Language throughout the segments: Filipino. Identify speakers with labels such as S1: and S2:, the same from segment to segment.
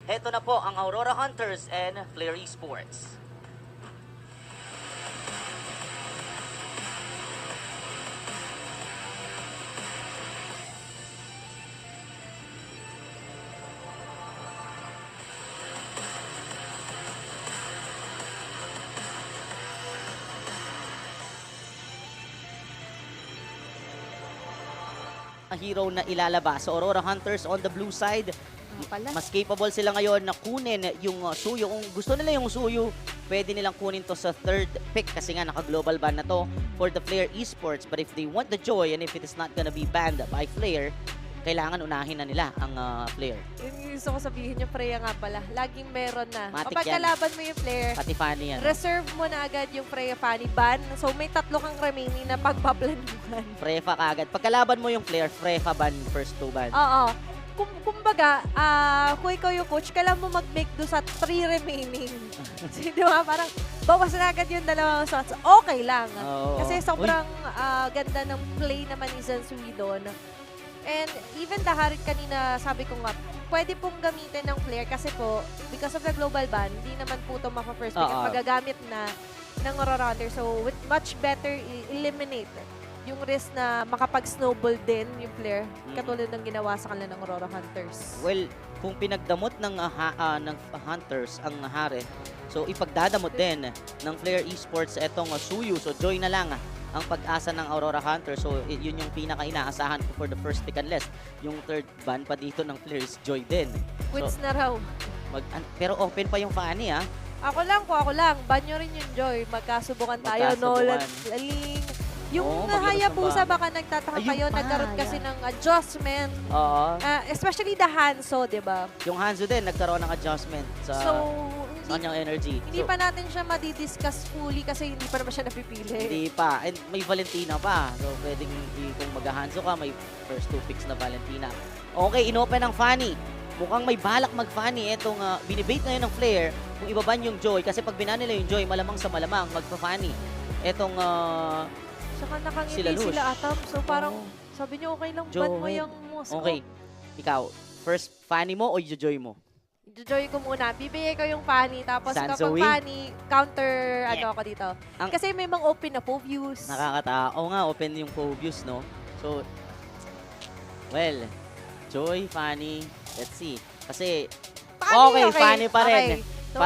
S1: Heto na po ang Aurora Hunters and Flare Esports. Hero na ilalabas. So Aurora Hunters on the blue side, mas capable sila ngayon na kunin yung Suyo. Kung gusto nila yung Suyo, pwede nilang kunin to sa third pick kasi nga naka-global ban na to for the Flare Esports. But if they want the Joy and if it is not gonna be banned by Flare, kailangan unahin na nila ang Flare.
S2: Yung gusto ko sabihin yung Freya nga pala. Laging meron na.
S1: Matik
S2: Kapag
S1: yan.
S2: kalaban mo yung Flare,
S1: Pati Fanny yan.
S2: reserve mo na agad yung Freya Fanny ban. So may 3 kang remaining na pagpaplanuhan.
S1: Frefa kagad. Pagkalaban mo yung Flare, Frefa ban first 2 ban.
S2: Oo. Kumbaga, kung ikaw yung coach, kailangan mo mag-make do sa 3 remaining. So, di ba? Parang bawas na agad yung 2 shots. Okay lang.
S1: Oo.
S2: Kasi sobrang ganda ng play naman ni Zansui doon. And even the Harit kanina, sabi ko nga, pwede pong gamitin ng Flare kasi po, because of the global ban, hindi naman po ito maka-first pick at magagamit na ng Aurora Hunter. So, much better eliminate yung risk na makapag-snowball din yung Flare, katulad ng ginawa sa kanila ng Aurora Hunters.
S1: Well, kung pinagdamot ng Hunters ang Harit, so ipagdadamot din ng Flare Esports etong Suyu. So Joy na lang ang pag-asa ng Aurora Hunters. So yun yung pinaka-inaasahan ko for the first pick unless yung third ban pa dito ng Flare is Joy din.
S2: Quits
S1: So,
S2: na raw.
S1: pero open pa yung Fanny
S2: Ako lang. Ban nyo rin yung Joy. Magkasubukan tayo.
S1: Magkasubukan.
S2: Nolan, Laling. Yung
S1: maglabas
S2: Hayabusa,
S1: ng
S2: baka nagtataka
S1: Ayun
S2: kayo,
S1: pa,
S2: nagkaroon kasi ng adjustment.
S1: Oo.
S2: Especially the Hanzo, di ba?
S1: Yung Hanzo din nagkaroon ng adjustment sa
S2: So,
S1: kanyang energy.
S2: hindi
S1: So,
S2: pa natin siya madidiscuss fully kasi hindi pa naman siya napipili.
S1: hindi pa. And may Valentina pa. So, pwedeng kung mag-Hanzo ka, may first 2 picks na Valentina. Okay, inopen ng Fanny. Mukhang may balak mag-Fanny. Itong binibait na yun ng Flare kung ibaban yung Joy. Kasi pag binan nila yung Joy, malamang sa malamang magpa-Fanny. Itong
S2: Saka nakangiti
S1: Sila Lush.
S2: sila Atam. So parang sabi niyo okay lang, ban mo
S1: Joy.
S2: yung Moscow.
S1: Okay, ikaw, first Fanny mo o Joy mo?
S2: Joy ko muna. Bibigay ko yung Fanny. Tapos kapag
S1: Sansui?
S2: Fanny, counter ano ako dito.
S1: Ang-
S2: Kasi may mga open na Povius.
S1: Nakakatawa. Oo nga, open yung Phobius, no? So, well, Joy, Fanny, let's see. Kasi, okay, Fanny pa rin.
S2: Okay. So,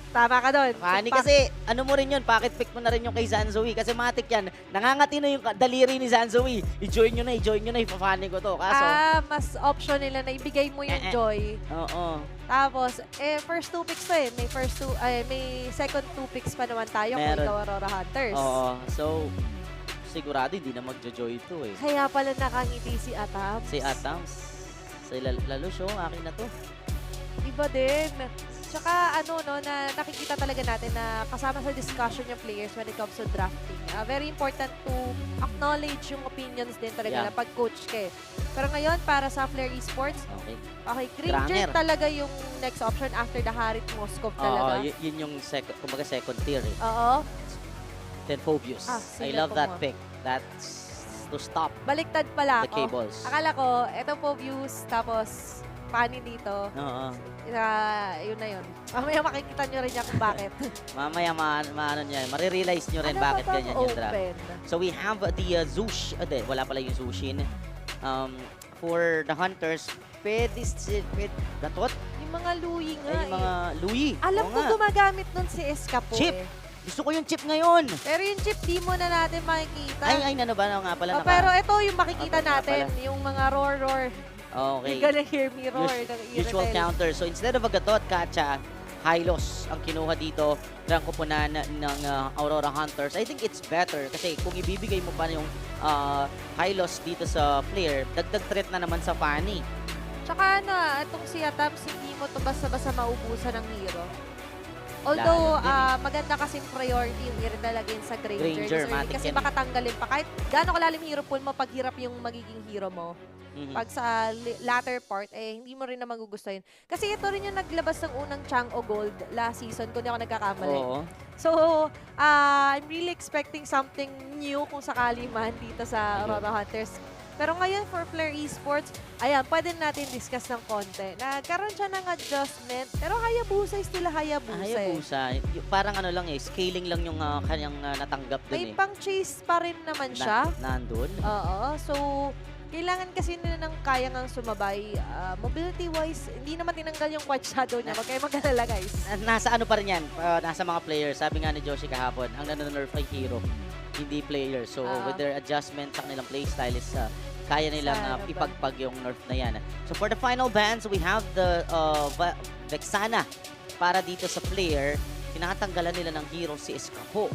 S2: tama ka doon.
S1: Fanny kasi, ano mo rin yun, pocket pick mo na rin yung kay Zanzoui. Kasi matik yan, nangangati na yung daliri ni Zanzoui. I-join nyo na, ipa-Fanny ko to. Kaso,
S2: mas option nila na ibigay mo yung Joy.
S1: oo.
S2: Tapos, first 2 picks to may second 2 picks pa naman tayo kung
S1: Meron.
S2: ikaw Aurora Hunters.
S1: Oo. So, sigurado hindi na magjo-joy ito eh.
S2: Kaya pala nakangiti si Atam.
S1: Si Atams. Si Lalo show, akin na to.
S2: Iba din. Tsaka na nakikita talaga natin na kasama sa discussion yung players when it comes to drafting. Very important to acknowledge yung opinions din talaga na pag-coach ka eh. Pero ngayon, para sa Flare Esports,
S1: Okay.
S2: Granger
S1: Granger.
S2: talaga yung next option after the Harit Moskov
S1: Oo,
S2: talaga.
S1: yun yung kumbaga second tier eh.
S2: Oo.
S1: Then Phobius. I
S2: sila
S1: love that
S2: po mo.
S1: pick. That's to stop
S2: Baliktad pala
S1: the
S2: ako.
S1: cables.
S2: Akala ko, eto po views, tapos Fanny dito.
S1: Oo.
S2: Yun na yun. Mamaya makikita nyo rin niya kung bakit.
S1: Mamaya maano niya, marirealize nyo rin
S2: Ano
S1: bakit
S2: ba bang
S1: ganyan yung draft.
S2: open?
S1: So we have the Zush, wala pala yung Zushin. For the Hunters, pwede Gatot?
S2: Yung mga Louie nga
S1: Yung mga Louis.
S2: Alam
S1: Oo
S2: ko
S1: nga.
S2: gumagamit nun si Escapo
S1: Chip.
S2: eh.
S1: Gusto ko yung chip ngayon.
S2: Pero yung chip, di mo na natin makikita.
S1: Ay, ano ba nga pala
S2: Pero ito yung makikita
S1: Ito nga
S2: natin,
S1: pala.
S2: yung mga roar.
S1: Okay.
S2: You're gonna hear me roar. ng
S1: Usual
S2: Iritel.
S1: counter. So instead of a Gatot, Kacha, Hylos ang kinuha dito. Ang kupunan ng Aurora Hunters. I think it's better kasi kung ibibigay mo pa yung Hylos dito sa player, dagdag threat na naman sa Fanny.
S2: Tsaka itong si Atams, hindi mo to basta-basta maubusan ng hero. Although,
S1: Lahat din
S2: maganda kasing priority yung Iritel against sa Granger.
S1: Granger,
S2: This early
S1: matik
S2: kasi
S1: yan.
S2: baka tanggalin pa. Kahit gaano kalalim hero pool mo, pag hirap yung magiging hero mo.
S1: Mhm.
S2: Pag sa latter part, hindi mo rin na magugustuhin. Kasi ito rin yung naglabas ng unang Chang o Gold last season, kung di ako nagkakamali.
S1: Oo.
S2: So, I'm really expecting something new kung sakali man dito sa
S1: Ayun.
S2: Aurora Hunters. Pero ngayon for Flare Esports, ayan, pwede natin discuss ng konti. Nagkaroon siya ng adjustment, pero Hayabusa is still Hayabusa.
S1: Hayabusa, parang ano lang scaling lang yung kanyang natanggap dun
S2: May pang-chase pa rin naman siya.
S1: Nandun.
S2: Oo. So, kailangan kasi nila ng kaya ngang sumabay. Mobility-wise, hindi naman tinanggal yung quad shadow niya. Huwag kayo mag-alala, guys.
S1: Nasa ano pa rin yan, nasa mga players. Sabi nga ni Joshi kahapon, ang nanonerf ay hero, hindi player. So, with their adjustment sa kanilang playstyle is kaya nilang ipagpag yung nerf na yan. So, for the final bans, we have the Vexana para dito sa player. Pinakatanggalan nila ng hero si Escapo.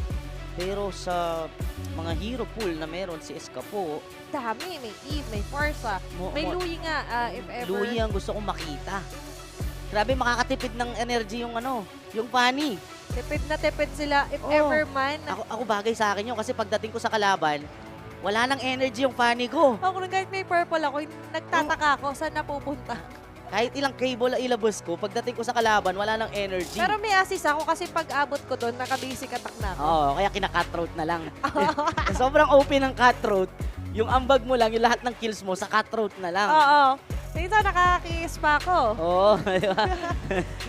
S1: Pero sa mga hero pool na meron si Escapo,
S2: Dami. May Eve, may Forza. May Louie nga, if ever.
S1: Louie ang gusto kong makita. Grabe, makakatipid ng energy yung yung Fanny.
S2: Tipid na tipid sila, if ever man.
S1: Ako bagay sa akin yun kasi pagdating ko sa kalaban, wala nang energy yung Fanny ko.
S2: Ako rin kahit may purple ako, nagtataka ako saan napupunta.
S1: Kahit ilang cable ilabas ko, pagdating ko sa kalaban, wala nang energy.
S2: Pero may assist ako kasi pag abot ko doon, naka-basic attack na ako.
S1: Oo, kaya kina-cutthroat na lang. Sobrang OP ng cutthroat. Yung ambag mo lang, yung lahat ng kills mo, sa cutthroat na lang.
S2: Oo. Dito, nakakakis pa ako.
S1: Oo, di ba?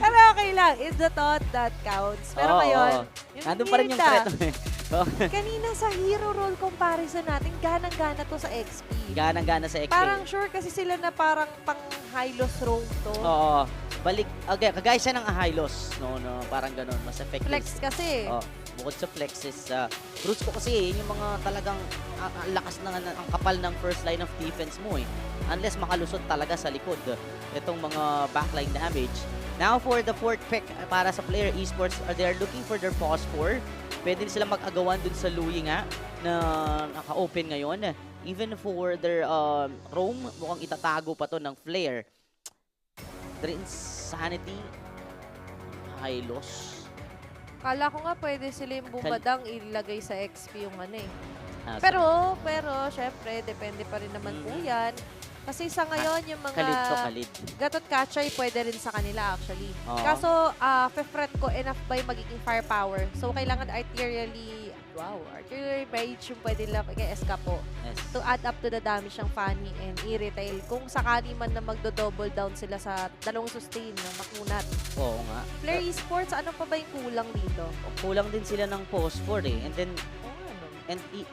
S2: Pero okay lang. It's the thought that counts. Pero ngayon, yung
S1: nandun pa rin yung threat.
S2: Kanina sa hero role comparison natin, ganang-gana to sa XP.
S1: Ganang-gana sa XP.
S2: Parang sure kasi sila na parang pang high loss roam to.
S1: Oo. Balik, okay, kagaya siya ng high loss. No, parang ganun. Mas effective.
S2: Flex kasi.
S1: Oh, bukod sa flex is, roots ko kasi yung mga talagang ang lakas ng ang kapal ng first line of defense mo unless makalusot talaga sa likod itong mga backline damage. Now for the fourth pick para sa Player Esports, they are looking for their phosphor. Pwede sila mag-agawan dun sa Louie nga na naka-open ngayon. Even for their roam, mukhang itatago pa to ng Flare. Drain Sanity, high loss.
S2: Kala ko nga pwede sila yung bumadang ilagay sa XP yung
S1: Pero,
S2: syempre, depende pa rin naman po yan. Kasi sa ngayon, yung mga
S1: kalid to kalid.
S2: gatot kachay, pwede rin sa kanila actually.
S1: Oo.
S2: Kaso, fe-fret ko enough by magiging firepower. So, kailangan arterially mage yung pwede lang kay Escapo
S1: Yes.
S2: to add up to the damage ng Fanny and i-retail. Kung sakali man na magdo-double down sila sa dalawang sustain na makunat.
S1: Oo nga.
S2: Flare Esports, ano pa ba yung kulang dito?
S1: Kulang din sila ng phosphor And then,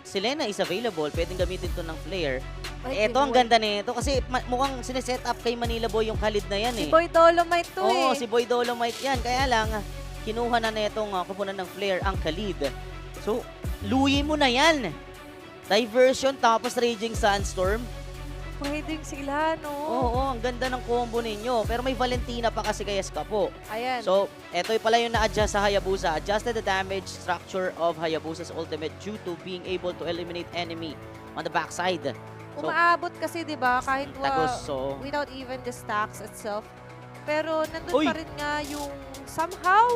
S1: Selena is available. Pwedeng gamitin to ng Flare. Ito ang ganda nito kasi mukhang sineset up kay Manila Boy yung Khalid na yan
S2: Si Boy Dolomite to
S1: Oo, si Boy Dolomite yan. Kaya lang, kinuha na netong kupunan ng Flare ang Khalid. So, Louie mo na yan. Diversion tapos Raging Sandstorm.
S2: Pwedeng sila, no?
S1: Oo, ang ganda ng combo ninyo. Pero may Valentina pa kasi kay Escapo.
S2: Ayan.
S1: So, eto pala yung na-adjust sa Hayabusa. Adjusted the damage structure of Hayabusa's ultimate due to being able to eliminate enemy on the backside. So,
S2: umaabot kasi, di ba, kahit
S1: tagos, so,
S2: without even the stacks itself. Pero nandun
S1: Uy!
S2: pa rin nga yung somehow,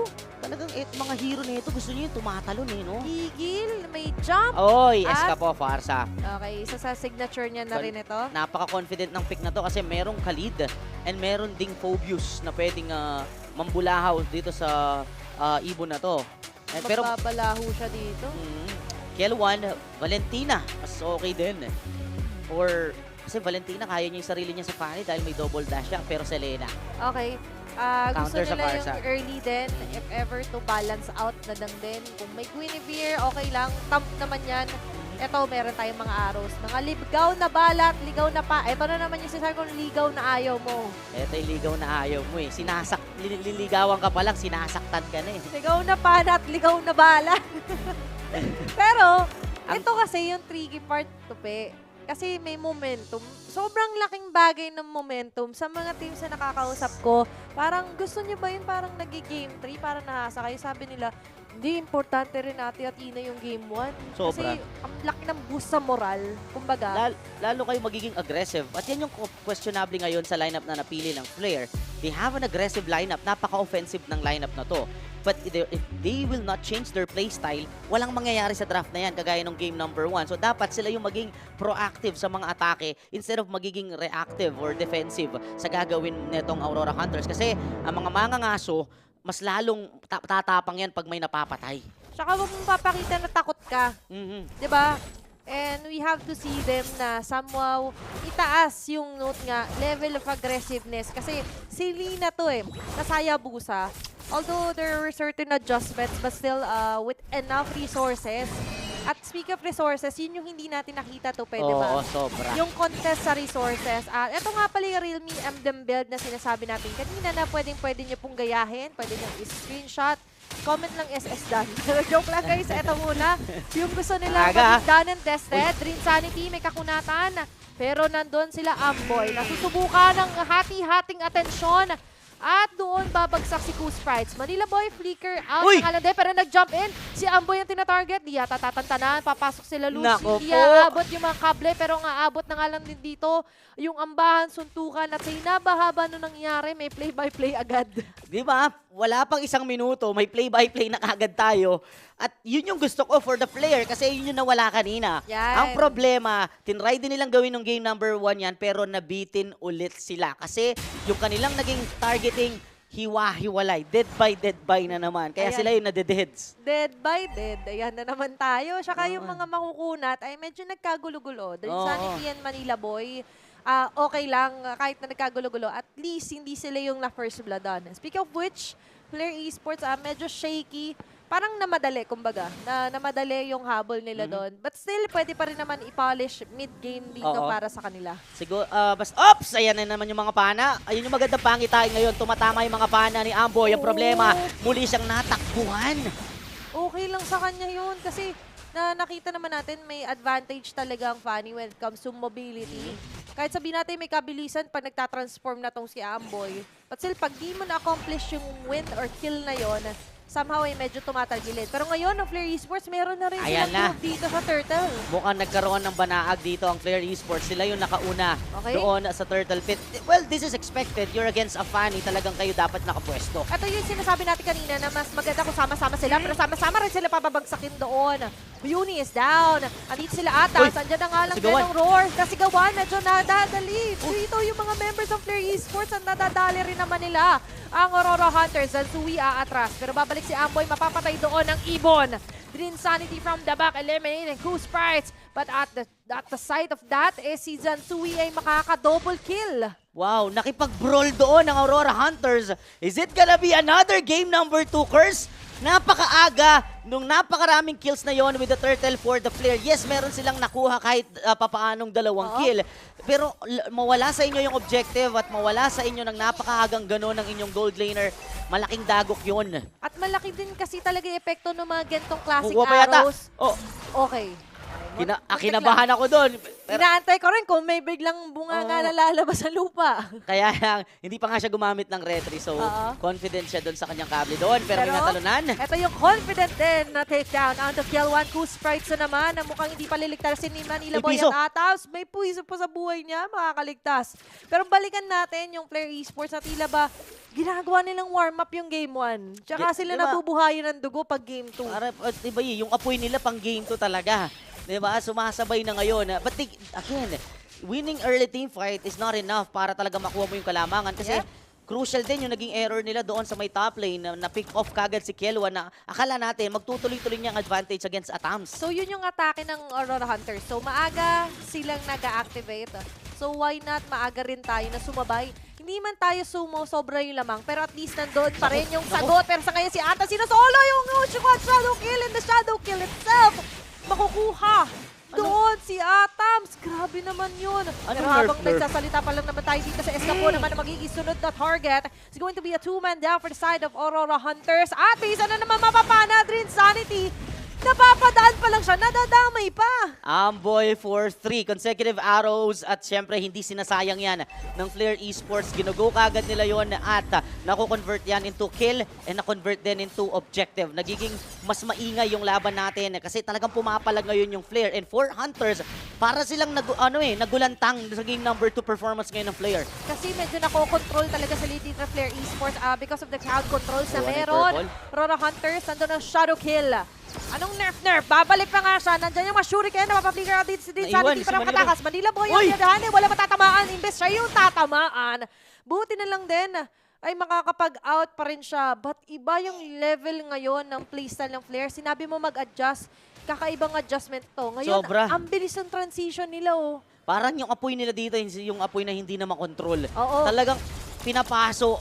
S1: talagang mga hero nito gusto niyo yung tumatalon no?
S2: gigil, may jump.
S1: Oy,
S2: At-
S1: Escapo, Farsa.
S2: Okay, isa sa signature niya na rin ito.
S1: Napaka-confident ng pick na to kasi merong Khalid and meron ding Phobius na pwedeng mambulahaw dito sa ibon na to. Pero
S2: Magbabalaho siya dito.
S1: Kiel1, Valentina, mas okay din. Or, kasi Valentina, kaya niya yung sarili niya sa Fanny dahil may double dash siya, pero Selena.
S2: Okay. Gusto
S1: Counter sa
S2: nila
S1: Farsa.
S2: yung early din, if ever to balance out na lang din. Kung may Guinevere, okay lang. Thump naman yan. Ito, meron tayong mga arrows. Mga ligaw na balat, ligaw na pa. Ito na naman yung sinasabi kong ligaw na ayaw mo.
S1: Ito yung ligaw na ayaw mo liligawan ka pa lang, sinasaktan ka na
S2: Ligaw na panat, ligaw na balat. Pero, ito kasi yung tricky part, Tupe. Kasi may momentum. Sobrang laking bagay ng momentum sa mga teams na nakakausap ko. Parang gusto niyo ba yun parang nag-game 3? Parang nahasa kayo. Sabi nila, hindi, importante rin natin at ina yung game 1.
S1: Sobra.
S2: Kasi ang laki ng boost sa moral. Kumbaga,
S1: Lalo kayo magiging aggressive. At yan yung questionable ngayon sa lineup na napili ng Flare. They have an aggressive lineup. Napaka-offensive ng lineup na to. But if they will not change their playstyle, walang mangyayari sa draft na yan, kagaya ng game number 1. So dapat sila yung maging proactive sa mga atake instead of magiging reactive or defensive sa gagawin netong Aurora Hunters. Kasi ang mga mangangaso, mas lalong tatapang yan pag may napapatay.
S2: tsaka huwag mong papakita na takot ka.
S1: Mhm.
S2: 'Di ba? And we have to see them na somehow itaas yung note nga, level of aggressiveness. Kasi si Lina to nasayabusa. Although there were certain adjustments, but still with enough resources. At speak of resources, yun yung hindi natin nakita to, pwede ba?
S1: Oo, sobra.
S2: Yung contest sa resources. Ito nga pala yung Realme Emblem build na sinasabi natin kanina na pwede nyo pong gayahin, pwede nyo i-screenshot. Comment lang SS done. Pero joke lang guys, ito muna. Yung gusto nila done and tested. Dream Sanity, may kakunatan. Pero nandun sila Amboy. Nasusubukan ng hati-hating atensyon. At doon babagsak si Cool Sprites. Manila Boy, flicker out ng Alande, pero nag-jump in. Si Amboy ang tinatarget. Di yata tatantanan. Papasok sila loose. Hindi aabot yung mga kable, pero nga aabot na nga lang din dito. Yung ambahan, suntukan, at sa hinaba-haba nung nangyari, may play-by-play agad.
S1: Di ba? Wala pang isang minuto, may play-by-play na kagad tayo. At yun yung gusto ko for the player kasi yun yung nawala kanina.
S2: Yan.
S1: Ang problema, tinry din nilang gawin ng game number 1 yan pero nabitin ulit sila. Kasi yung kanilang naging targeting, hiwa-hiwalay. Dead by na naman. Kaya
S2: Ayan.
S1: sila yung nade-deads.
S2: Dead by dead. Ayan na naman tayo. Tsaka yung mga makukunat ay medyo nagkagulo-gulo. Dream Sanity and Manila Boy, okay lang kahit na nagkagulo-gulo. At least hindi sila yung na-first blood on. Speak of which, Flare Esports medyo shaky. Parang namadali, kumbaga. Namadali yung habol nila doon. But still, pwede pa rin naman i-polish mid-game dito para sa kanila.
S1: Siguro, ops! Ayan na naman yung mga pana. Ayun yung magandang pangitain ngayon. Tumatama yung mga pana ni Amboy. Ang problema, muli siyang natakbuhan.
S2: Okay lang sa kanya yun kasi nakita naman natin may advantage talaga ang Fanny when it comes to mobility. Kahit sabihin natin may kabilisan pag nagtatransform na tong si Amboy. But still, pag di mo na-accomplish yung win or kill na yon, somehow ay medyo tumatagilid. Pero ngayon, ang Flare Esports, meron na rin silang move dito sa Turtle.
S1: Mukhang nagkaroon ng banaag dito ang Flare Esports. Sila yung nakauna doon sa Turtle Pit. Well, this is expected. You're against a Fanny. Talagang kayo dapat nakapwesto.
S2: Ito yung sinasabi natin kanina na mas maganda kung sama-sama sila. Pero sama-sama rin sila papabagsakin doon. Uni is down. Andito sila Atas. Andiyan na nga lang din ang Roar. Nasigawan, medyo nadadali. Dito yung mga members ng Flare Esports ang nadadali rin naman nila. Ang Aurora Hunters, Zansui atras. Pero babalik si Amboy, mapapatay doon ng Ibon. Dream Sanity from the back, eliminating Cool Sprites. But at the side of that, si Zansui ay makaka-double kill.
S1: Wow, nakipag-brawl doon ng Aurora Hunters. Is it gonna be another game number 2, Curse? Napakaaga nung napakaraming kills na yon with the Turtle for the Flare. Yes, meron silang nakuha kahit papaanong 2 kill. Pero mawala sa inyo yung objective at mawala sa inyo ng napakaagang gano'n ng inyong gold laner, malaking dagok yun.
S2: At malaki din kasi talaga yung epekto ng mga gantong classic arrows. Okay.
S1: Kinabahan ako doon.
S2: Inaantay ko rin kung may biglang bunga nga na lalabas sa lupa.
S1: Kaya hindi pa nga siya gumamit ng retry. So, confident siya doon sa kanyang kable doon. Pero may natalunan.
S2: Ito yung confident din na takedown. Out of kill 1, Cool Sprites na naman. Na mukhang hindi pa liligtasin ni Manila Boy at Atas. May puwiso pa sa buhay niya. Makakaligtas. Pero balikan natin yung Flare Esports na tila ba ginagawa nilang warm-up yung game 1. Tsaka sila nabubuhayan ng dugo pag game 2.
S1: Diba yung apoy nila pang game 2 talaga. Diba? Sumasabay na ngayon. But again, winning early team fight is not enough para talaga makuha mo yung kalamangan. Kasi crucial din yung naging error nila doon sa may top lane na pick off kagad si Kielwa na akala natin magtutuloy-tuloy niyang advantage against Atams.
S2: So yun yung atake ng Aurora Hunters. So maaga silang nag-activate. So why not maaga rin tayo na sumabay? Hindi man tayo sumo, sobra yung lamang. Pero at least nandun pa rin yung sagot. Pero sa ngayon si Atas, sinasolo yung Shadow Kill and the Shadow Kill itself. Makukuha doon si Atams. Grabe naman yun. Pero habang nagsasalita pa lang naman tayo dito sa Escapo naman na magiging sunod na target is going to be a 2-man down for the side of Aurora Hunters. At isa na naman mapapana, Dream Sanity. Napapadaan pa lang siya, nadadamay pa.
S1: Amboy for 3 consecutive arrows at syempre hindi sinasayang yan ng Flare Esports. Ginugo kagad nila yon at nako-convert yan into kill and na-convert din into objective. Nagiging mas maingay yung laban natin kasi talagang pumapalag ngayon yung Flare. And for Hunters, para silang nagulantang sa game number 2 performance ngayon ng Flare.
S2: Kasi medyo nako-control talaga sa lead ng Flare Esports because of the crowd controls na meron. Aurora Hunters, nandun ang Shadow Kill. Anong nerf? Babalik pa nga siya. Nandiyan yung Shuriken na mapaplikar natin si Din Sanity para makatakas. Manila Boy ang yadahan wala matatamaan. Imbes siya yung tatamaan. Buti na lang din ay makakapag-out pa rin siya. But iba yung level ngayon ng playstyle ng Flare. Sinabi mo mag-adjust. kakaibang adjustment to. Ngayon,
S1: Sobra.
S2: ang bilis ng transition nila, oh.
S1: Parang yung apoy nila dito, yung apoy na hindi na makontrol.
S2: Oo.
S1: Talagang pinapasok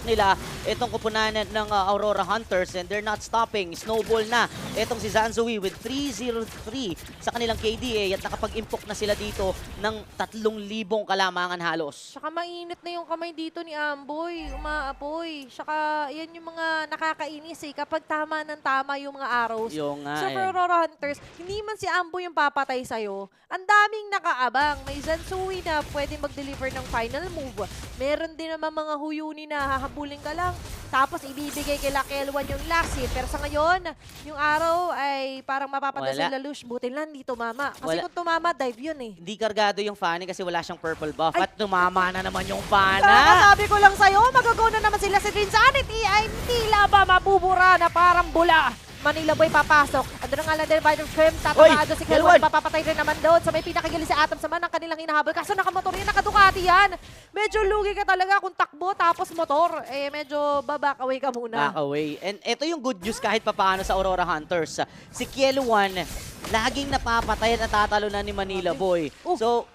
S1: nila itong kupunan ng Aurora Hunters and they're not stopping. Snowball na itong si Zanzui with 3-0-3 sa kanilang KDA at nakapag-impok na sila dito ng 3,000 kalamangan halos.
S2: Tsaka mainit na yung kamay dito ni Amboy, umaapoy. Tsaka yan yung mga nakakainis eh, kapag tama ng tama yung mga arrows.
S1: Yung nga
S2: So for Aurora Hunters, hindi man si Amboy yung papatay sa'yo, ang daming nakaabang. May Zansui na pwede mag-deliver ng final move. Meron din naman mga huyuni na hahabulin ka lang. Tapos ibibigay kay Lakelwan yung last hit. Pero sa ngayon, yung arrow ay parang mapapatay
S1: Wala.
S2: sa Lelouch. Buti lang, hindi tumama. Kasi
S1: Wala.
S2: kung tumama, dive yun eh.
S1: Hindi kargado yung Fanny kasi wala siyang purple buff
S2: Ay.
S1: at tumama na naman yung
S2: Kaya
S1: Pana.
S2: sabi ko lang sa'yo, mag-go na naman sila sa Insanity ay tila ba mabubura na parang bula. Manila Boy papasok. Ando na nga lang din by the frame. Tatamaan doon si Kelwan. Papapatay rin naman doon. Sa may pinakagili si Atom sama ng kanilang hinahabol. Kaso nakamotor yan, nakadukati yan. Medyo lugi ka talaga kung takbo tapos motor. Eh medyo baback away ka muna.
S1: Back away. And ito yung good news kahit papaano sa Aurora Hunters. Si Kielwan, laging napapatay at natatalo na ni Manila Boy. So,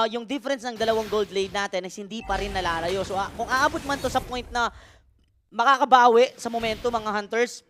S1: yung difference ng dalawang gold lane natin is hindi pa rin nalalayo. So, kung aabot man to sa point na makakabawi sa momento mga Hunters,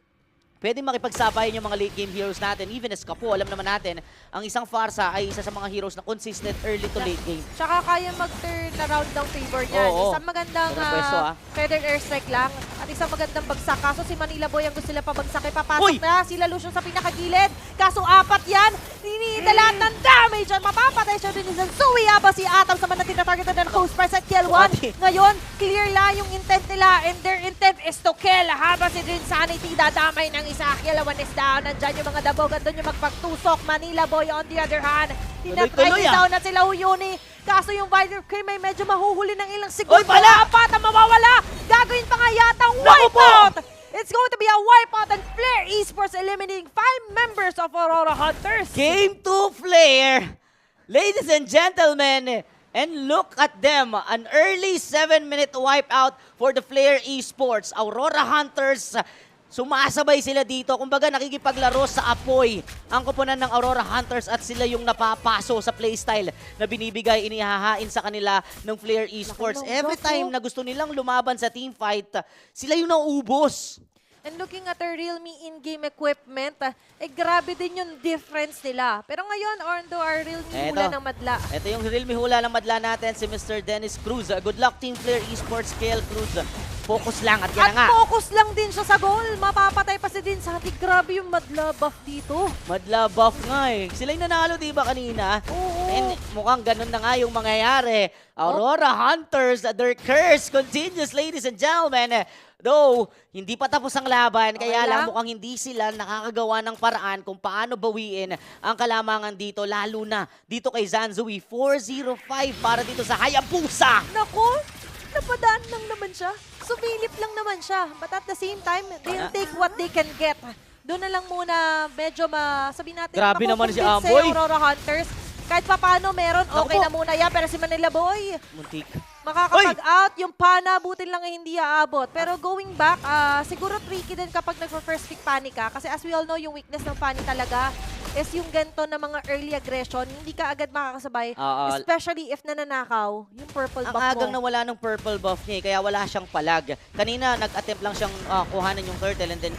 S1: pwede makipagsabayan yung mga late game heroes natin. Even as Kapo, alam naman natin, ang isang Farsa ay isa sa mga heroes na consistent early to late game.
S2: Tsaka kaya mag-turn around ng favor niyan.
S1: Oo.
S2: Isang magandang
S1: Pero pwesto,
S2: feather airstrike lang at isang magandang bagsak. Kaso si Manila Boy ang gusto nila pabagsak. Papasok
S1: Uy!
S2: na sila Lucian sa pinakagilid. Kaso apat yan. Ninita lahat ng damage. At mapapatay siya din ni Zansui. Aba si Atom sa man na tinatargetan ng Coast Price at Kielwan.
S1: Ate.
S2: Ngayon, clear lang yung intent nila. And their intent is to kill. Habang si Insanity dadamay ng isa. Kielwan is down. Nandyan yung mga dabog. At doon yung magpagtusok. Manila Boy on the other hand.
S1: Tuloy-tuloy,
S2: Tinatry down na sila Uyuni. Kaso yung Vider Cream ay medyo mahuhuli ng ilang segundo.
S1: Oy, pala!
S2: Apat ang mawawala. Gagawin pa nga yata ang
S1: Naku po!
S2: wipeout. It's going to be a wipeout and Flare Esports eliminating 5 members of Aurora Hunters.
S1: Game 2 Flare. Ladies and gentlemen, and look at them. An early 7-minute wipeout for the Flare Esports. Aurora Hunters, sumasabay sila dito. Kumbaga nakikipaglaro sa apoy ang kupunan ng Aurora Hunters at sila yung napapaso sa playstyle na binibigay, inihahain sa kanila ng Flare Esports.
S2: Laki ng
S1: Every
S2: buff,
S1: time
S2: oh.
S1: na gusto nilang lumaban sa teamfight, sila yung nauubos.
S2: And looking at their Realme in-game equipment, grabe din yung difference nila. Pero ngayon, Orlando are Realme
S1: Eto.
S2: hula ng madla.
S1: Ito yung Realme hula ng madla natin, si Mr. Dennis Cruz. Good luck, Team Flare Esports, KL Cruz. Focus lang at yan
S2: At
S1: na nga.
S2: focus lang din siya sa goal. Mapapatay pa si Dinsanti. Grabe yung madla buff dito.
S1: Madla buff nga eh. Sila yung nanalo, di ba, kanina?
S2: Oo.
S1: And mukhang ganun na nga yung mangyayari. Aurora Hunters, their curse continues, ladies and gentlemen. Though, hindi pa tapos ang laban, kaya
S2: Okay
S1: lang
S2: lang.
S1: mukhang hindi sila nakakagawa ng paraan kung paano bawiin ang kalamangan dito, lalo na dito kay Zanzui. 4-0-5 para dito sa Hayabusa.
S2: Naku, napadaan lang naman siya. Sumilip lang naman siya. But at the same time, they'll take what they can get. Doon na lang muna medyo sabihin natin,
S1: Grabe naman si
S2: makukumbinse
S1: Amboy.
S2: yung Aurora Hunters. Kahit pa paano meron,
S1: Naku
S2: okay
S1: po.
S2: na muna yan. Pero si Manila Boy,
S1: Muntik.
S2: makakapag-out. Yung pana, butin lang hindi aabot. Pero going back, siguro tricky din kapag nag-first pick panic ka. Kasi as we all know, yung weakness ng panic talaga is yung ganito na mga early aggression. Hindi ka agad makakasabay. Especially if nananakaw, yung purple
S1: Ang
S2: buff
S1: agang
S2: mo.
S1: nawala ng purple buff niya eh, kaya wala siyang palag. Kanina, nag-attempt lang siyang kuhanan yung turtle and then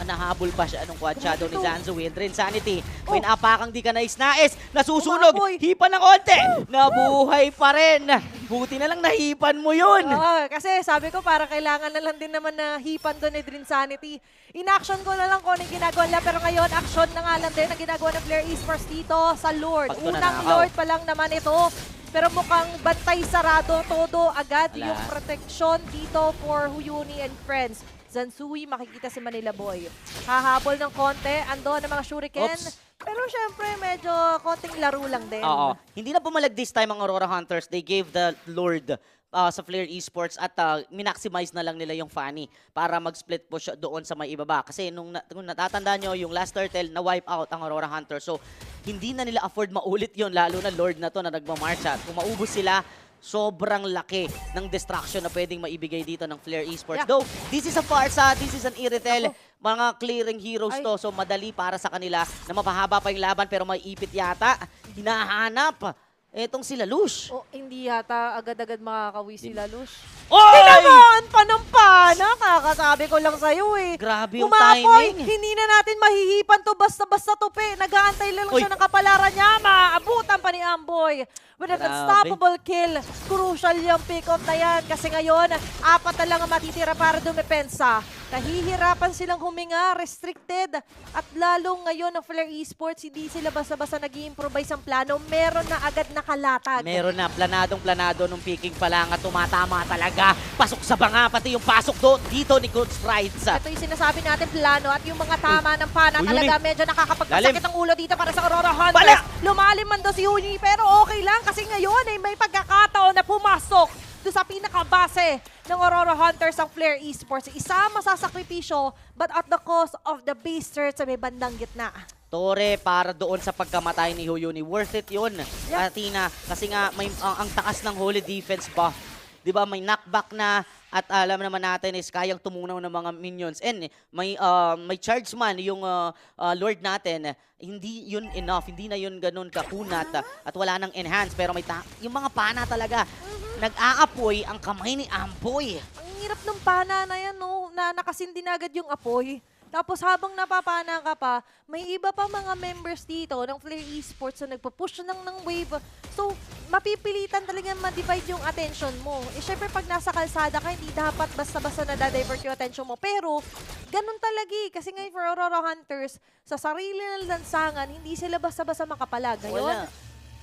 S1: nahabol pa siya anong quad shadow ni Zanzui. And then Sanity, may naapakang di ka nais-nais, nasusunog,
S2: Umapoy.
S1: hipan ng konti, nabuhay pa rin. Buti na lang nahipan mo yun.
S2: Oo, kasi sabi ko para kailangan na lang din naman na hipan doon ni Dream Sanity. In-action ko na lang kung ano yung ginagawa nila. Pero ngayon, action na nga lang din ang ginagawa ng Flare Esports dito sa Lord.
S1: Pag ito
S2: Unang
S1: nanakaw.
S2: Lord pa lang naman ito. Pero mukhang bantay sarado todo agad
S1: Wala.
S2: yung protection dito for Huyuni and friends. Zansui, makikita si Manila Boy. Hahabol ng konti, ando ng mga shuriken.
S1: Oops.
S2: Pero syempre, medyo konting laro lang din.
S1: Oo. Hindi na pumalag this time ang Aurora Hunters. They gave the Lord sa Flare Esports at minaximize na lang nila yung Fanny para mag-split push doon sa may ibaba. Kasi nung natatandaan nyo, yung last turtle na wipe out ang Aurora Hunters. So, hindi na nila afford maulit yon lalo na Lord na to na nagmamarcha. Kung maubos sila, sobrang laki ng distraction na pwedeng maibigay dito ng Flare Esports.
S2: Yeah.
S1: Though, this is a Farsa, this is an Iritel,
S2: Ako.
S1: mga clearing heroes
S2: Ay.
S1: to. So, madali para sa kanila na mapahaba pa yung laban pero may ipit yata. Hinahanap. Etong sila Lush.
S2: Oh, hindi yata agad-agad makakawi sila, Lush.
S1: Oy!
S2: Tinamaan pa ng pana! Kakasabi ko lang sa'yo eh.
S1: Grabe yung
S2: Umapoy,
S1: timing.
S2: hindi na natin mahihipan to basta-basta tupi. Nag-aantay lang
S1: Uy.
S2: siya ng kapalaran niya. Maabutan pa ni Amboy. With an
S1: Grabe.
S2: unstoppable kill. Crucial yung pick-off na yan. Kasi ngayon, 4 na lang ang matitira para dumepensa. Nahihirapan silang huminga, restricted. At lalong ngayon ng Flare Esports, hindi sila basta-basta nag-i-improvise ang plano. Meron na agad nakalatag.
S1: Meron na, planadong-planado nung picking pa lang at tumatama talaga. Pasok sa banga, pati yung pasok dito ni Coach Strides.
S2: Ito yung sinasabi natin plano at yung mga tama ng pana
S1: Uy,
S2: talaga
S1: Yuni.
S2: medyo nakakapagpasakit
S1: Lalim.
S2: ang ulo dito para sa Aurora Hunters.
S1: Bala!
S2: Lumalim man daw si Yuni pero okay lang kasi ngayon ay may pagkakataon na pumasok doon sa pinakabase ng Aurora Hunters ang Flare Esports. Isa masasakripisyo but at the cost of the Beasters sa may bandang gitna.
S1: Tore, para doon sa pagkamatay ni Huyuni. Worth it yun,
S2: Yeah.
S1: Athena. Kasi nga, may, ang takas ng Holy Defense buff. Di ba, may knockback na at alam naman natin is kayang tumunaw ng mga minions. And may charge man yung Lord natin. Hindi yun enough. Hindi na yun ganun kakunat. At wala nang enhance. Pero may yung mga pana talaga. Nag-aapoy ang kamay ni Amboy.
S2: Ang hirap ng pana na yan, no? Na nakasindi na agad yung apoy. Tapos habang napapana ka pa, may iba pa mga members dito ng Flare Esports na nagpo-push ng wave. So, mapipilitan talaga ma-divide yung attention mo. Eh, syempre, pag nasa kalsada ka, hindi dapat basta-basta na-divert yung attention mo. Pero, ganun talaga eh. Kasi ngayon for Aurora Hunters, sa sarili ng lansangan, hindi sila basta-basta makapalag. Ngayon,
S1: Wala.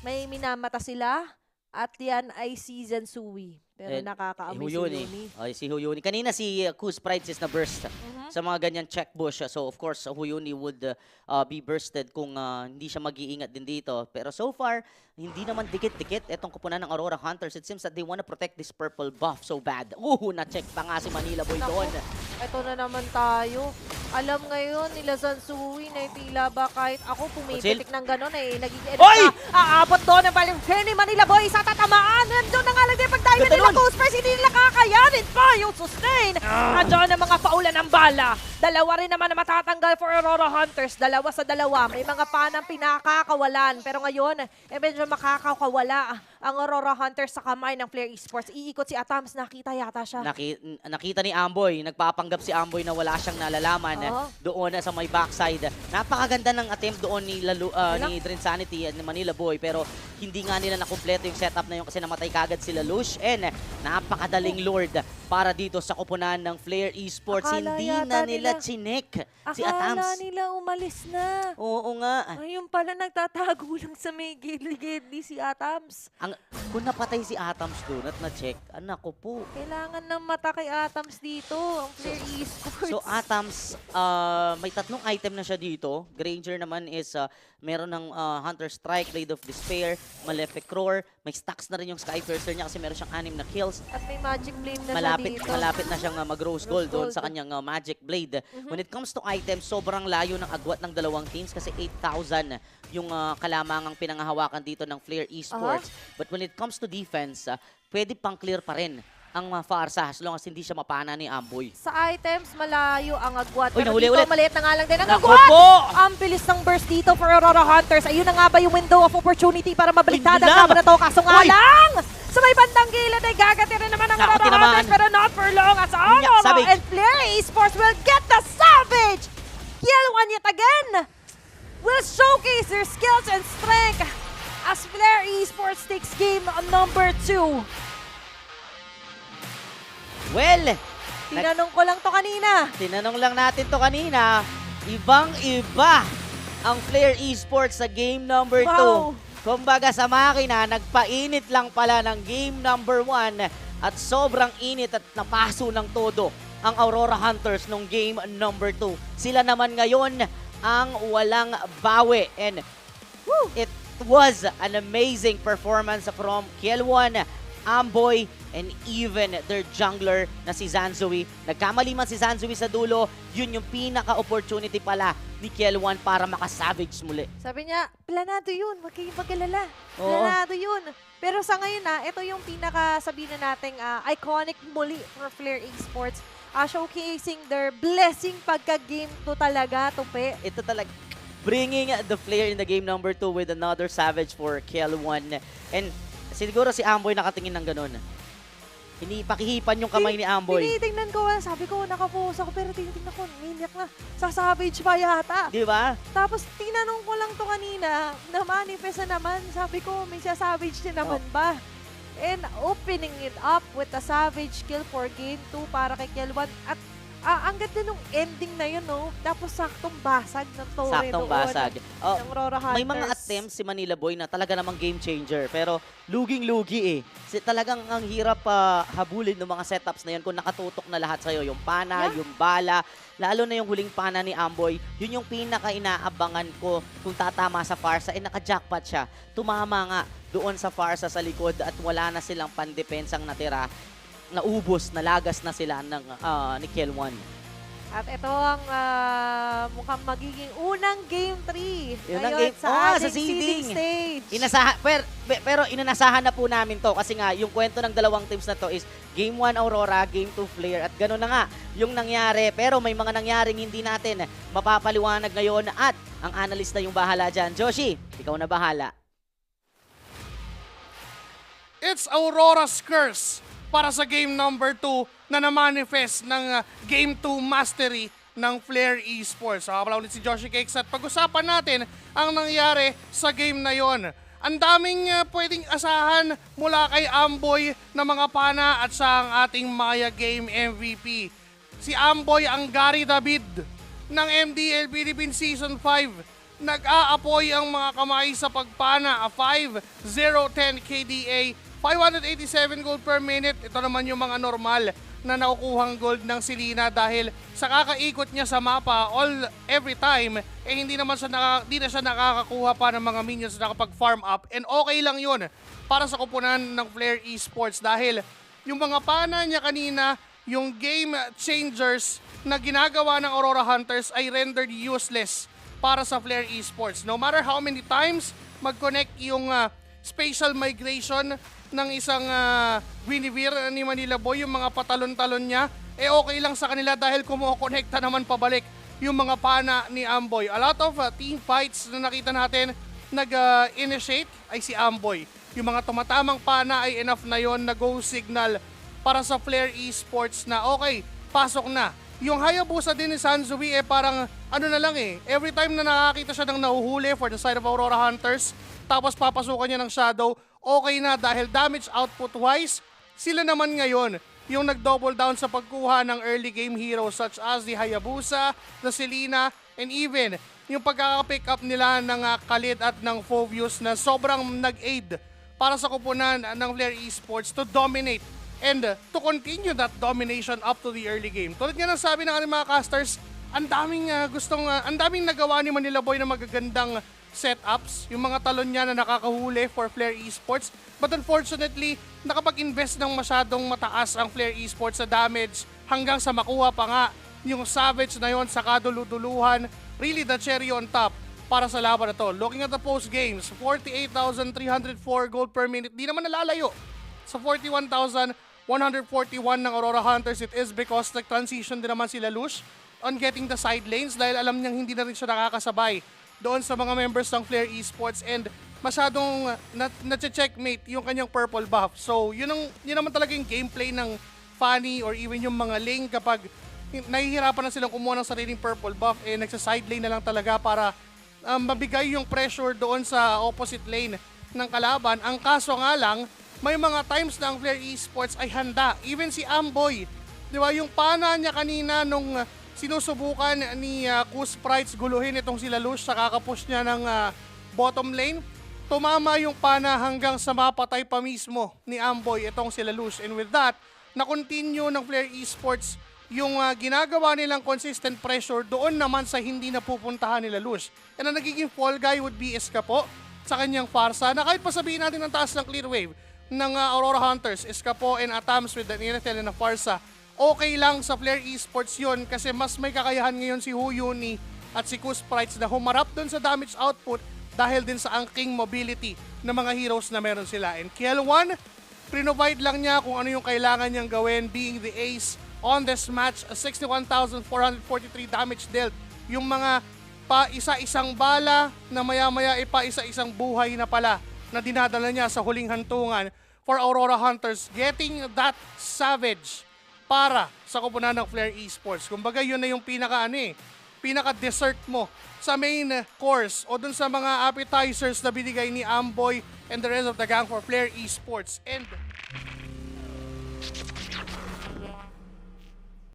S2: may minamata sila at yan ay Season Sui. Pero nakakaamoy si
S1: Huyuni.
S2: Yuni.
S1: Ay, si Huyuni. Kanina si Kuz Prides na burst sa mga ganyan check bush. So, of course, Huyuni would be bursted kung hindi siya mag-iingat din dito. Pero so far, hindi naman dikit-dikit itong kupunan ng Aurora Hunters. It seems that they wanna protect this purple buff so bad. Na-check pa nga si Manila Boy
S2: Naku,
S1: doon.
S2: Ito na naman tayo. Alam ngayon nila Zansui na tila ba kahit ako pumipitik ng gano'n eh. Nagiging
S1: Oy!
S2: aabot doon ang baling ni Manila Boy sa tatamaan. Nandun na nga lang din pag-dive
S1: Ganda
S2: nila
S1: nun.
S2: Coast Price. Hindi nila kakayanin pa yung sustain. Nandiyan ang mga paulan ng bala. Dalawa rin naman na matatanggal for Aurora Hunters. 2 sa 2. May mga panang pinakakawalan. Pero ngayon, medyo makakawala ang Aurora Hunters sa kamay ng Flare Esports. Iikot si Atams. Nakita yata siya.
S1: Nakita ni Amboy, nagpapanggap si Amboy na wala siyang nalalaman doon sa may backside. Napakaganda ng attempt doon ni ni Drensanity at ni Manila Boy pero hindi nga nila nakumpleto yung setup na yun kasi namatay kagad sila Lush and napakadaling Lord para dito sa kupunan ng Flare Esports.
S2: Akala
S1: Hindi
S2: yata
S1: na nila
S2: nila-
S1: chinek si
S2: Akala
S1: Atams.
S2: nila umalis na.
S1: Oo nga.
S2: Ayun pala, nagtatago lang sa may gilid si Atams.
S1: Kung napatay si Atams doon at na-check, anak ko po.
S2: Kailangan ng mata kay Atams dito, ang Flare Esports.
S1: So Atams, may 3 item na siya dito. Granger naman is meron ng Hunter Strike, Blade of Despair, Malefic Roar. May stacks na rin yung Skyfiercer niya kasi meron siyang 6 na kills.
S2: At may Magic Flame na
S1: Malapit,
S2: siya dito.
S1: malapit na siyang mag-rose gold doon
S2: gold.
S1: sa kanyang Magic Blade. When it comes to items, sobrang layo ng agwat ng dalawang teams kasi 8,000 yung kalamangang pinangahawakan dito ng Flare Esports. But when it comes to defense, pwede pang clear pa rin ang Farsa as long as hindi siya mapana ni Amboy.
S2: Sa items, malayo ang agwat.
S1: Uy,
S2: Pero
S1: nahuli
S2: dito,
S1: ulit.
S2: maliit na nga lang din ang
S1: Naku
S2: agwat.
S1: po!
S2: Ang bilis ng burst dito for Aurora Hunters. Ayun na nga ba yung window of opportunity para mabaliktad
S1: Hindi
S2: ang
S1: lang.
S2: laban na to. Kaso nga
S1: Uy!
S2: lang, sa may bandang gilid ay gagati rin naman ang
S1: Naku,
S2: Aurora
S1: tinamaan.
S2: Hunters. Pero not for long as Aurora
S1: Savage.
S2: and Flare Esports will get the Savage. Kill one yet again. Will showcase their skills and strength as Flare Esports takes game number 2.
S1: Well,
S2: Tinanong ko lang to kanina.
S1: tinanong lang natin to kanina, ibang-iba ang Flare Esports sa game number 2.
S2: Wow.
S1: Kumbaga sa makina, nagpainit lang pala ng game number 1 at sobrang init at napaso ng todo ang Aurora Hunters nung game number 2. Sila naman ngayon ang walang bawi and it was an amazing performance from Kielwan, Amboy, and even their jungler na si Zanzui. Nagkamali man si Zanzui sa dulo, yun yung pinaka-opportunity pala ni Kiel1 para maka-savage muli.
S2: Sabi niya, planado yun, wag kayong mag-alala.
S1: Oo.
S2: Planado yun. Pero sa ngayon ito yung sabihin na nating iconic muli for Flare Esports. Showcasing their blessing pagka-game 2 talaga, Tupi.
S1: Ito talaga, bringing the Flare in the game number 2 with another savage for Kiel1. And siguro si Amboy nakatingin ng ganun. Pakihipan yung kamay ni Amboy.
S2: Tinitingnan ko, sabi ko, nakapost ako, pero tinitingnan ko, maniac na, sa savage pa yata.
S1: Di ba?
S2: Tapos, tinanong ko lang to kanina, na-manifest na naman. Sabi ko, may savage din naman ba? And opening it up with a savage kill for game 2 para kay Kiel1. At ang ganda nung ending na yun, no? Tapos, saktong basag ng Torre
S1: Saktong
S2: doon.
S1: basag.
S2: Ng Aurora Hunters.
S1: May mga attempts si Manila Boy na talaga namang game changer. Pero luging-lugi eh. Talagang ang hirap habulin ng mga setups na yun kung nakatutok na lahat sa'yo. Yung pana, yung bala, lalo na yung huling pana ni Amboy. Yun yung pinaka-inaabangan ko kung tatama sa Farsa. Naka-jackpot siya. Tumama nga doon sa Farsa sa likod at wala na silang pandepensang natira. Naubos, nalagas na sila ng ni Kiel1.
S2: At ito ang mukhang magiging unang game 3
S1: Unang
S2: ngayon
S1: game-
S2: sa
S1: sa
S2: ating
S1: seeding.
S2: seeding stage.
S1: Pero inanasahan na po namin to kasi nga yung kwento ng dalawang teams na to is Game 1 Aurora, Game 2 Flare at gano'n na nga yung nangyari. Pero may mga nangyaring hindi natin mapapaliwanag ngayon at ang analyst na yung bahala dyan. Joshi, ikaw na bahala.
S3: It's Aurora's curse para sa game number 2 na na-manifest ng game 2 mastery ng Flare Esports. Kapala ulit si Joshi Cakes at pag-usapan natin ang nangyari sa game na yon. Ang daming pwedeng asahan mula kay Amboy na mga pana at sa ang ating Maya Game MVP. Si Amboy ang Gary David ng MDL Philippines Season 5. Nag-aapoy ang mga kamay sa pagpana, 5-0-10 KDA, 587 gold per minute. Ito naman yung mga normal na nakukuhang gold ng Selena dahil sa kakaikot niya sa mapa every time, hindi na siya nakakakuha pa ng mga minions na nakapag-farm up. And okay lang yun para sa kupunan ng Flare Esports dahil yung mga pana niya kanina, yung game changers na ginagawa ng Aurora Hunters ay rendered useless para sa Flare Esports. No matter how many times mag-connect yung spatial migration ng isang Guinevere ni Manila Boy, yung mga patalon-talon niya, okay lang sa kanila dahil kumukonekta naman pabalik yung mga pana ni Amboy. A lot of team fights na nakita natin nag-initiate ay si Amboy. Yung mga tumatamang pana ay enough na yon na go signal para sa Flare Esports na okay, pasok na. Yung Hayabusa din ni Sanzui parang na lang every time na nakakita siya ng nahuhuli for the side of Aurora Hunters, tapos papasukan niya ng Shadow, okay na dahil damage output wise, sila naman ngayon yung nag-double down sa pagkuha ng early game heroes such as the Hayabusa, the Selena, and even yung pagkaka-pick up nila ng Khalid at ng Phoveus na sobrang nag-aid para sa kupunan ng Flare Esports to dominate and to continue that domination up to the early game. Tulad nga ng sabi ng ating mga casters, ang daming nagawa ni Manila Boy na magagandang setups, yung mga talon niya na nakakahuli for Flare Esports. But unfortunately, nakapag-invest ng masyadong mataas ang Flare Esports sa damage hanggang sa makuha pa nga yung Savage na yon sa kaduluduluhan. Really the cherry on top para sa laban na to. Looking at the post games, 48,304 gold per minute. Di naman nalalayo sa 41,141 ng Aurora Hunters. It is because nag-transition din naman sila Lush on getting the side lanes dahil alam niyang hindi na rin siya nakakasabay doon sa mga members ng Flare Esports and masyadong na-checkmate yung kanyang purple buff. So, yun naman talaga yung gameplay ng Fanny or even yung mga lane kapag nahihirapan na silang kumuha ng sariling purple buff, nagsa-side lane na lang talaga para mabigay yung pressure doon sa opposite lane ng kalaban. Ang kaso nga lang, may mga times na ang Flare Esports ay handa. Even si Amboy, di ba, yung pana niya kanina nung sinusubukan ni Kus Sprites guluhin itong sila Lush sa kakapush niya ng bottom lane, tumama yung pana hanggang sa mapatay pa mismo ni Amboy itong sila Lush. And with that, na-continue ng Flare Esports yung ginagawa nilang consistent pressure doon naman sa hindi napupuntahan nila Lush. And ang nagiging fall guy would be Escapo sa kanyang Farsa na kahit pa sabihin natin ang taas ng clear wave, ng Aurora Hunters, Escapo and Atams with the Ninatel and Farsa. Okay lang sa Flare Esports yun kasi mas may kakayahan ngayon si Huyuni at si Kusprites na humarap dun sa damage output dahil din sa angking mobility ng mga heroes na meron sila. And Kiel1, provide lang niya kung ano yung kailangan niyang gawin, being the ace on this match, 61,443 damage dealt. Yung mga pa isa-isang bala na maya-maya pa isa-isang buhay na pala na dinadala niya sa huling hantungan for Aurora Hunters, getting that savage para sa koponan ng Flare Esports. Kumbaga yun na yung pinaka-dessert mo sa main course o dun sa mga appetizers na binigay ni Amboy and the rest of the gang for Flare Esports. And